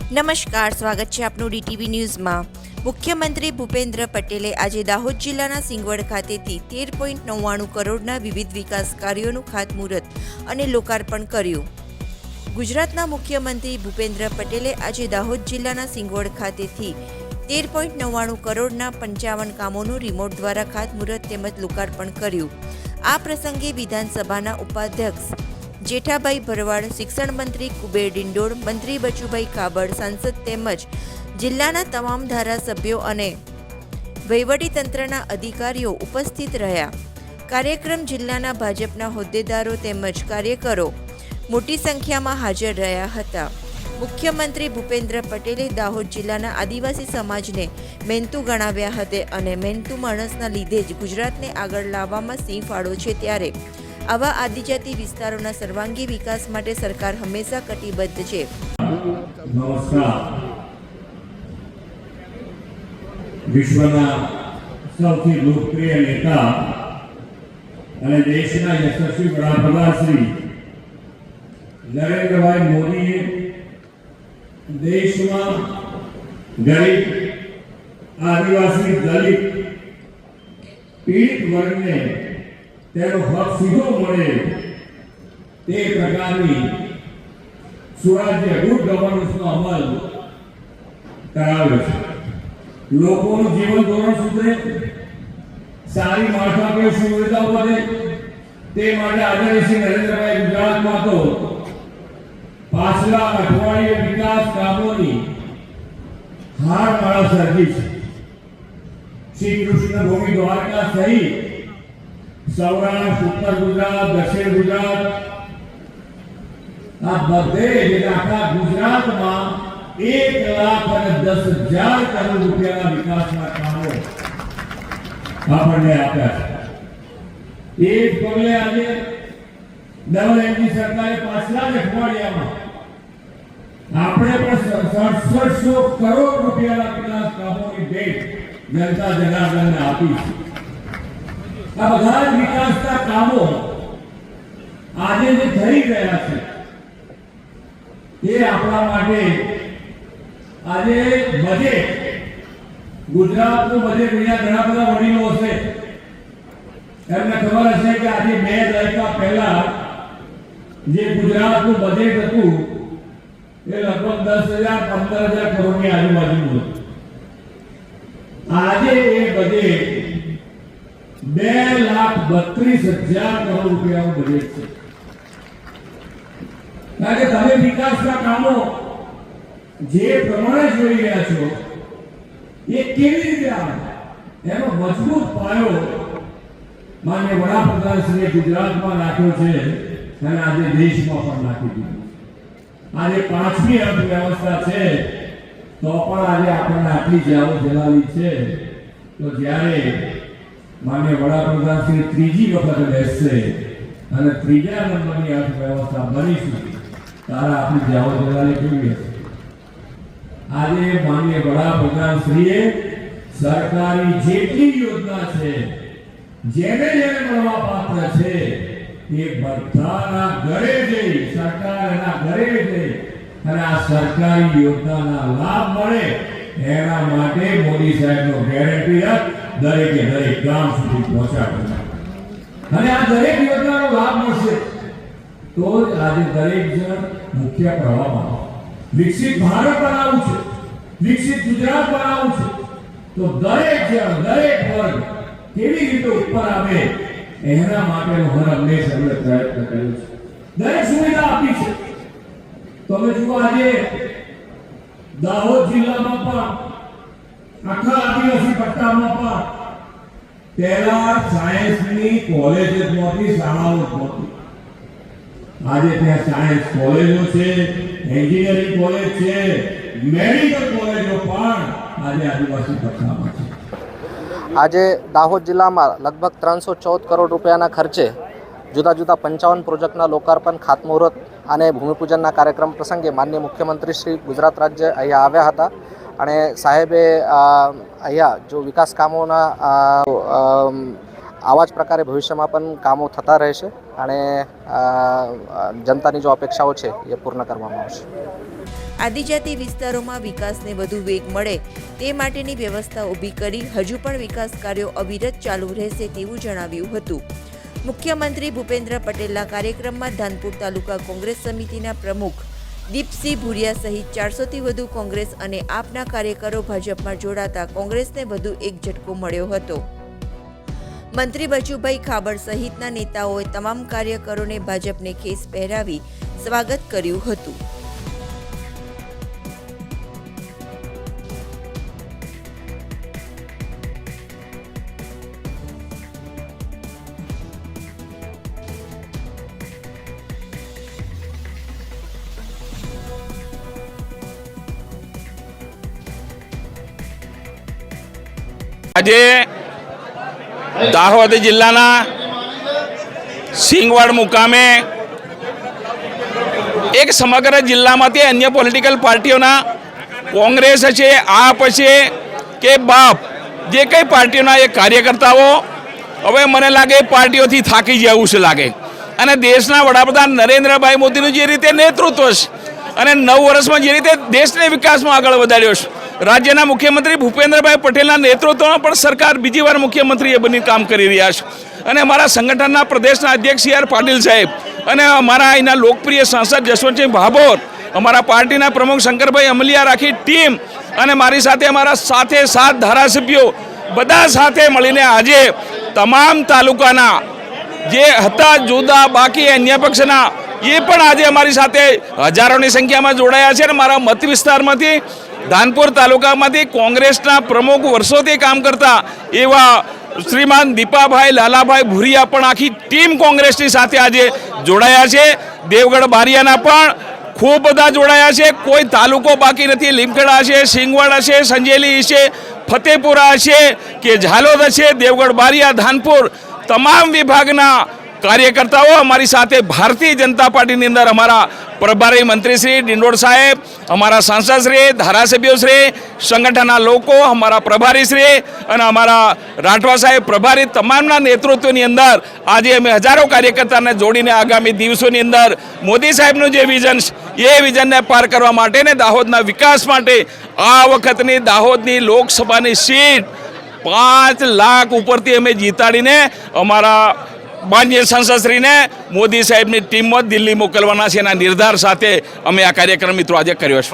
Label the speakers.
Speaker 1: નમસ્કાર, સ્વાગત છે આપનું ડીટીવી ન્યૂઝમાં। મુખ્યમંત્રી ભૂપેન્દ્ર પટેલે આજે દાહોદ જિલ્લાના સિંગવડ ખાતેથી 13.99 કરોડના વિવિધ વિકાસ કાર્યોનું ખાતમુહૂર્ત અને લોકાર્પણ કર્યું। ગુજરાતના મુખ્યમંત્રી ભૂપેન્દ્ર પટેલે આજે દાહોદ જિલ્લાના સિંગવડ ખાતેથી 13.99 કરોડના 55 કામોનું રિમોટ દ્વારા ખાતમુહૂર્ત તેમજ લોકાર્પણ કર્યું। આ પ્રસંગે વિધાનસભાના ઉપાધ્યક્ષ જેઠાભાઈ ભરવાડ, શિક્ષણ મંત્રી કુબેર ડિંડોર, મંત્રી બચુભાઈ કાબડ, સાંસદ તેમજ જિલ્લાના તમામ ધારાસભ્યો અને વહીવટીતંત્રના અધિકારીઓ ઉપસ્થિત રહ્યા। કાર્યક્રમ જિલ્લાના ભાજપના હોદ્દેદારો તેમજ કાર્યકરો મોટી સંખ્યામાં હાજર રહ્યા હતા। મુખ્યમંત્રી ભૂપેન્દ્ર પટેલે દાહોદ જિલ્લાના આદિવાસી સમાજને મહેનતુ ગણાવ્યા હતા અને મહેનતુ માણસના લીધે જ ગુજરાતને આગળ લાવવામાં સિંહ ફાળો છે, ત્યારે આવા આદિજાતિ વિસ્તારોના સર્વાંગી વિકાસ માટે સરકાર હંમેશા કટિબદ્ધ છે।
Speaker 2: નમસ્કાર। વિશ્વના સૌથી લોકપ્રિય નેતા અને દેશના યશસ્વી વડાપ્રધાન શ્રી નરેન્દ્રભાઈ મોદીએ દેશમાં ગરીબ, આદિવાસી, દલિત, પીડિત વર્ગને તેનો હક સીધો મળે તે પ્રકારની સુરાજ્ય ગુડ ગવર્નન્સનો અમલ કરાવ્યો છે। લોકોનું જીવન ધોરણ સુધરે, સારી માળખાકીય સુવિધાઓ વધે તે માટે આદરણીય શ્રી નરેન્દ્રભાઈ ગુજરાતમાં તો પાછલા અઠવાડિયે વિકાસ કામોની હારમાળા સર્જી છે। શ્રી કૃષ્ણ ભૂમિ દ્વારકા સહિત સૌરાષ્ટ્ર, ઉત્તર ગુજરાત, દક્ષિણ ગુજરાત, આ બધે આખા ગુજરાતમાં 1,10,000 કરોડ રૂપિયાના વિકાસના કામો આપણને આપ્યા છે। એક પગલે આજે ડબલ એન્જિન સરકારે પાછલા જ અઠવાડિયામાં આપણે પણ 6700 કરોડ રૂપિયાના વિકાસ કામોની ભેટ જનતા જનાર્દનને આપી છે। આ બધા વિકાસના કામો આજે જે થઈ રહ્યા છે એ આપણા માટે આજે બજેટ, ગુજરાતનું બજેટ, અહીંયા ઘણા બધા વડીલો હશે એમને ખબર હશે કે આજે 2 દાયકા પહેલા જે ગુજરાતનું બજેટ હતું એ લગભગ 10,000-15,000 કરોડની આજુબાજુનું હતું। આજે એ બજેટ 2,32,000 કરોડ રૂપિયાનું બજેટ છે। કારણ કે તમે વિકાસના કામો જે પ્રમાણે જોઈ રહ્યા છો એ કેવી રીતે આવે એનો મજબૂત પાયો માન્ય વડાપ્રધાન શ્રી ગુજરાતમાં નાખ્યો છે અને આજે દેશમાં પણ નાખી દીધો। આજે 5મી અર્થવ્યવસ્થા છે તો પણ આજે આપણને આટલી જાઓ જલાવી છે, તો જ્યારે માન્ય વડાપ્રધાન શ્રી ત્રીજી વખત બેસશે અને ત્રીજા નંબરની અર્થવ્યવસ્થા બનીશું ત્યારે આપણી જાઓ જલાલી કેવી હશે। આજે માન્ય વડાપ્રધાન શ્રીએ સરકારી જેટલી યોજના છે, જેને જેને મળવા પાત્ર છે એ બધાના ઘરે જઈ, સરકાર એના ઘરે જઈ અને આ સરકારી યોજનાના લાભ મળે એના માટે મોદી સાહેબનો ગેરંટી દરેકે દરેક ગામ સુધી પહોંચાડે અને આ દરેક યોજનાનો લાભ મળશે તો જ આજે દરેક જણ મુખ્ય પ્રવાહમાં વિકસિત ભારત બનાવવું છે, વિકસિત ગુજરાત બનાવવું છે, તો દરેક જણ, દરેક વર્ગ કેવી રીતે ઉપર આવે એના માટેનો હર હંમેશ અમે પ્રયત્ન કર્યો છે। દરેક સુવિધા આપી છે। તમે જુઓ આજે દાહોદ જિલ્લામાં પણ આખા આદિવાસી પટ્ટામાં પણ પહેલા સાયન્સની કોલેજ જ નહોતી, શાળાઓ જ નહોતી। આજે ત્યાં સાયન્સ કોલેજો છે, એન્જિનિયરિંગ કોલેજ છે, મેડિકલ કોલેજો પણ આજે આદિવાસી પટ્ટામાં છે।
Speaker 3: આજે દાહોદ જિલ્લામાં લગભગ 314 કરોડ રૂપિયાના ખર્ચે જુદા જુદા 55 પ્રોજેક્ટના લોકાર્પણ, ખાતમુહૂર્ત અને ભૂમિપૂજનના કાર્યક્રમ પ્રસંગે માનનીય મુખ્યમંત્રી શ્રી ગુજરાત રાજ્ય અહીંયા આવ્યા હતા અને સાહેબે અહીંયા જો વિકાસ કામોના આવા જ પ્રકારે ભવિષ્યમાં પણ કામો થતા રહેશે અને જનતાની જો અપેક્ષાઓ છે એ પૂર્ણ કરવામાં આવશે.
Speaker 1: આદિજાતિ વિસ્તારોમાં વિકાસને વધુ વેગ મળે તે માટેની વ્યવસ્થા ઊભી કરી હજુ પણ વિકાસ કાર્યો અવિરત ચાલુ રહેશે તેવું જણાવ્યું હતું. મુખ્યમંત્રી ભૂપેન્દ્ર પટેલના કાર્યક્રમમાં ધાનપુર તાલુકા કોંગ્રેસ સમિતિના પ્રમુખ દીપસિંહ ભુરિયા સહિત 400થી વધુ કોંગ્રેસ અને આપના કાર્યકરો ભાજપમાં જોડાતા કોંગ્રેસને વધુ એક ઝટકો મળ્યો હતો. મંત્રી બચુભાઈ ખાબડ સહિતના નેતાઓએ તમામ કાર્યકરોને ભાજપને ખેસ પહેરાવી સ્વાગત કર્યું હતું.
Speaker 4: આજે દાહોદ જિલ્લાના સિંગવડ મુકામે એક સમગ્ર જિલ્લામાંથી અન્ય પોલિટિકલ પાર્ટીઓના કોંગ્રેસ છે, આપ છે કે બાપ, જે કંઈ પાર્ટીઓના એ કાર્યકર્તાઓ હવે મને લાગે પાર્ટીઓથી થાકી જવું છે લાગે. અને દેશના વડાપ્રધાન નરેન્દ્રભાઈ મોદીનું જે રીતે નેતૃત્વ છે અને 9 વર્ષમાં જે રીતે દેશને વિકાસમાં આગળ વધાર્યો છે, રાજ્યના મુખ્યમંત્રી ભૂપેન્દ્રભાઈ પટેલના નેતૃત્વમાં પણ સરકાર બીજી વાર મુખ્યમંત્રીએ બની કામ કરી રહ્યા છે. અને અમારા સંગઠનના પ્રદેશના અધ્યક્ષ સી આર પાટીલ સાહેબ અને અમારા અહીંના લોકપ્રિય સાંસદ જસવંતસિંહ ભાભોર, અમારા પાર્ટીના પ્રમુખ શંકરભાઈ અમલિયા, આખી ટીમ અને મારી સાથે અમારા 7 ધારાસભ્યો બધા સાથે મળીને આજે તમામ તાલુકાના જે હતા જુદા બાકી અન્ય પક્ષના એ પણ આજે અમારી સાથે હજારોની સંખ્યામાં જોડાયા છે. અને મારા મત વિસ્તારમાંથી ધાનપુર તાલુકામાંથી કોંગ્રેસના પ્રમુખ વર્ષોથી કામ કરતા એવા શ્રીમાન દીપાભાઈ લાલાભાઈ ભુરિયા પણ આખી ટીમ કોંગ્રેસની સાથે આજે જોડાયા છે. દેવગઢ બારિયાના પણ ખૂબ બધા જોડાયા છે. કોઈ તાલુકો બાકી નથી. લીમખેડા છે, સિંગવડ છે, સંજેલી છે, ફતેપુરા છે કે ઝાલોદ છે, દેવગઢ બારિયા, ધાનપુર તમામ વિભાગના કાર્યકર્તાઓ અમારી સાથે ભારતીય જનતા પાર્ટીની અંદર અમારા પ્રભારી મંત્રી શ્રી ડિંડોર સાહેબ, અમારા સાંસદ શ્રી, ધારાસભ્યો શ્રી, સંગઠનના લોકો, અમારા પ્રભારી શ્રી અને અમારા રાઠવા સાહેબ પ્રભારી તમામના નેતૃત્વની અંદર આજે અમે હજારો કાર્યકર્તાને જોડીને આગામી દિવસોની અંદર મોદી સાહેબનું જે વિઝન છે એ વિઝનને પાર કરવા માટે ને દાહોદના વિકાસ માટે આ વખતની દાહોદની લોકસભાની સીટ 5 લાખ ઉપરથી અમે જીતાડીને અમારા માનનીય સંસદશ્રીને મોદી સાહેબની ટીમમાં દિલ્હી મોકલવાના છે એના નિર્ધાર સાથે અમે આ કાર્યક્રમ મિત્રો આજે કર્યો છે.